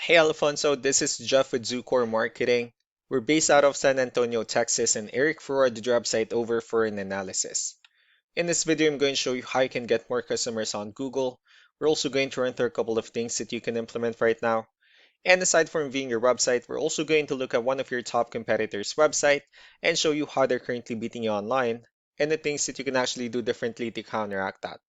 Hey Alfonso, this is Jeff with Zucor Marketing. We're based out of San Antonio, Texas, and Eric forwarded the website over for an analysis. In this video, I'm going to show you how you can get more customers on Google. We're also going to run through a couple of things that you can implement right now. And aside from viewing your website, we're also going to look at one of your top competitors' website and show you how they're currently beating you online and the things that you can actually do differently to counteract that.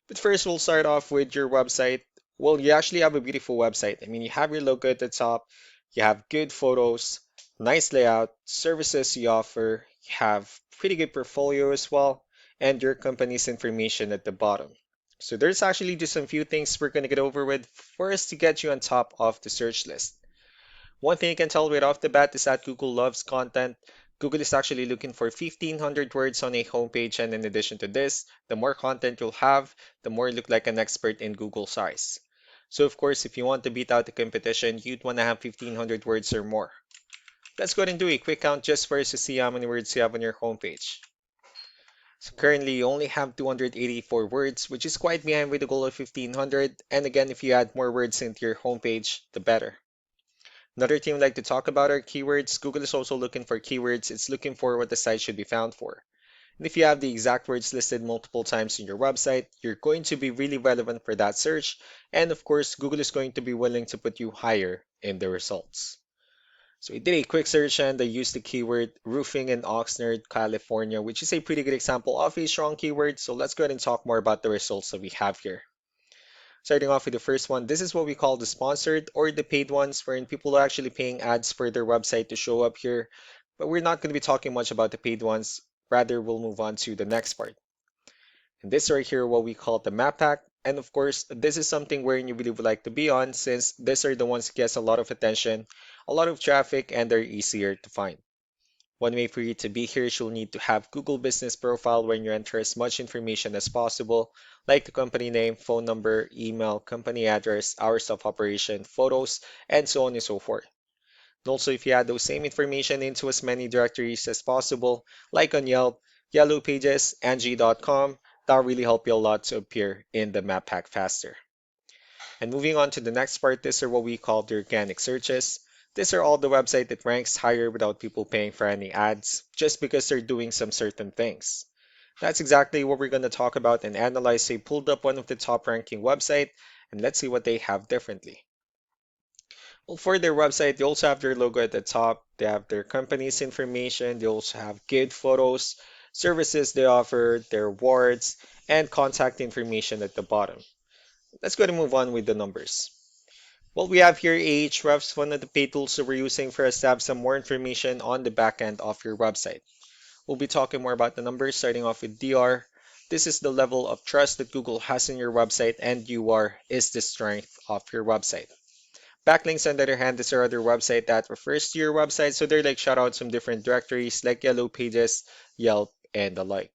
But first, we'll start off with your website. Well, you actually have a beautiful website. I mean, you have your logo at the top, you have good photos, nice layout, services you offer, you have pretty good portfolio as well, and your company's information at the bottom. So there's actually just some few things we're going to get over with first to get you on top of the search list. One thing you can tell right off the bat is that Google loves content. Google is actually looking for 1,500 words on a homepage, and in addition to this, the more content you'll have, the more you look like an expert in Google's eyes. So of course, if you want to beat out the competition, you'd want to have 1,500 words or more. Let's go ahead and do a quick count just for us to see how many words you have on your homepage. So currently, you only have 284 words, which is quite behind with the goal of 1,500. And again, if you add more words into your homepage, the better. Another thing I'd like to talk about are keywords. Google is also looking for keywords. It's looking for what the site should be found for. And if you have the exact words listed multiple times in your website, you're going to be really relevant for that search. And of course, Google is going to be willing to put you higher in the results. So we did a quick search and I used the keyword roofing in Oxnard, California, which is a pretty good example of a strong keyword. So let's go ahead and talk more about the results that we have here. Starting off with the first one, this is what we call the sponsored or the paid ones, wherein people are actually paying ads for their website to show up here. But we're not going to be talking much about the paid ones. Rather, we'll move on to the next part. And this right here, what we call the map pack. And of course, this is something where you really would like to be on since these are the ones that gets a lot of attention, a lot of traffic, and they're easier to find. One way for you to be here is you'll need to have Google Business Profile where you enter as much information as possible, like the company name, phone number, email, company address, hours of operation, photos, and so on and so forth. And also, if you add those same information into as many directories as possible, like on Yelp, Yellow Pages, Angie.com, that'll really help you a lot to appear in the map pack faster. And moving on to the next part, these are what we call the organic searches. These are all the website that ranks higher without people paying for any ads, just because they're doing some certain things. That's exactly what we're going to talk about and analyze. So I pulled up one of the top ranking website, and let's see what they have differently. Well, for their website, they also have their logo at the top. They have their company's information. They also have good photos, services they offer, their awards, and contact information at the bottom. Let's go to move on with the numbers. Well, we have here Ahrefs, one of the paid tools that we're using for us to have some more information on the back end of your website. We'll be talking more about the numbers, starting off with DR. This is the level of trust that Google has in your website, and UR is the strength of your website. Backlinks, on the other hand, is our other website that refers to your website, so they're like shoutouts from different directories like Yellow Pages, Yelp, and the like.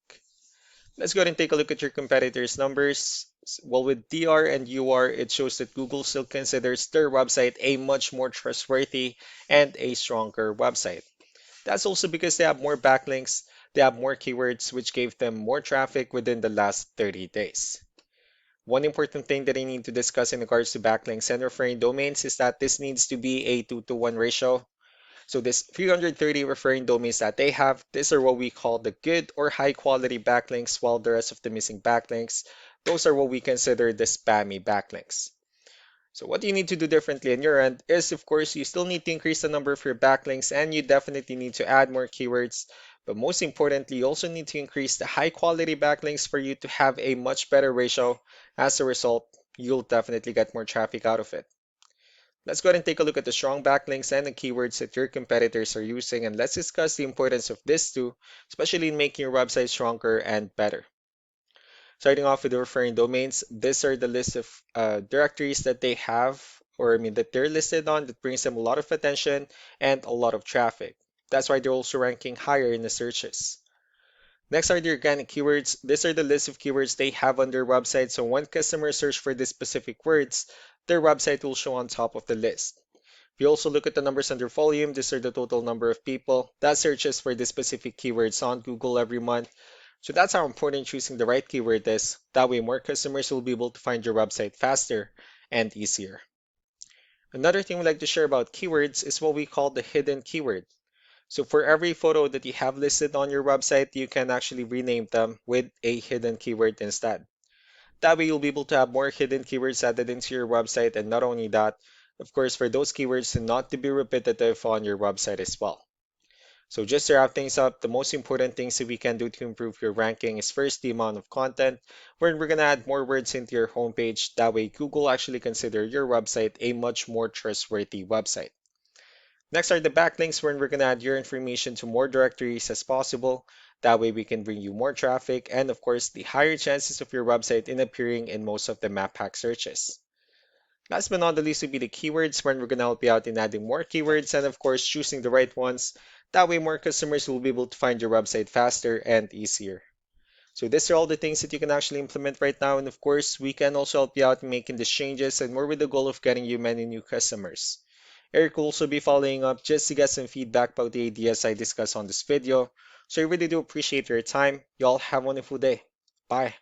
Let's go ahead and take a look at your competitors' numbers. Well, with DR and UR, it shows that Google still considers their website a much more trustworthy and a stronger website. That's also because they have more backlinks, they have more keywords, which gave them more traffic within the last 30 days. One important thing that I need to discuss in regards to backlinks and referring domains is that this needs to be a 2-to-1 ratio. So this 330 referring domains that they have, these are what we call the good or high quality backlinks, while the rest of the missing backlinks, those are what we consider the spammy backlinks. So what you need to do differently on your end is, of course, you still need to increase the number of your backlinks and you definitely need to add more keywords. But most importantly, you also need to increase the high quality backlinks for you to have a much better ratio. As a result, you'll definitely get more traffic out of it. Let's go ahead and take a look at the strong backlinks and the keywords that your competitors are using, and let's discuss the importance of this too, especially in making your website stronger and better. Starting off with the referring domains, these are the list of directories that they have, or I mean that they're listed on that brings them a lot of attention and a lot of traffic. That's why they're also ranking higher in the searches. Next are the organic keywords. These are the list of keywords they have on their website. So when customers search for these specific words, their website will show on top of the list. If you also look at the numbers under volume, these are the total number of people that searches for the specific keywords on Google every month. So that's how important choosing the right keyword is. That way more customers will be able to find your website faster and easier. Another thing we like to share about keywords is what we call the hidden keyword. So for every photo that you have listed on your website, you can actually rename them with a hidden keyword instead. That way you'll be able to have more hidden keywords added into your website, and not only that, of course, for those keywords not to be repetitive on your website as well. So just to wrap things up, the most important things that we can do to improve your ranking is first the amount of content, where we're going to add more words into your homepage. That way Google actually consider your website a much more trustworthy website. Next are the backlinks, where we're going to add your information to more directories as possible. That way we can bring you more traffic and of course the higher chances of your website in appearing in most of the map pack searches. Last but not the least would be the keywords, where we're going to help you out in adding more keywords and of course choosing the right ones. That way more customers will be able to find your website faster and easier. So these are all the things that you can actually implement right now, and of course we can also help you out in making these changes and more with the goal of getting you many new customers. Eric will also be following up just to get some feedback about the ideas I discussed on this video. So I really do appreciate your time. Y'all have a wonderful day. Bye.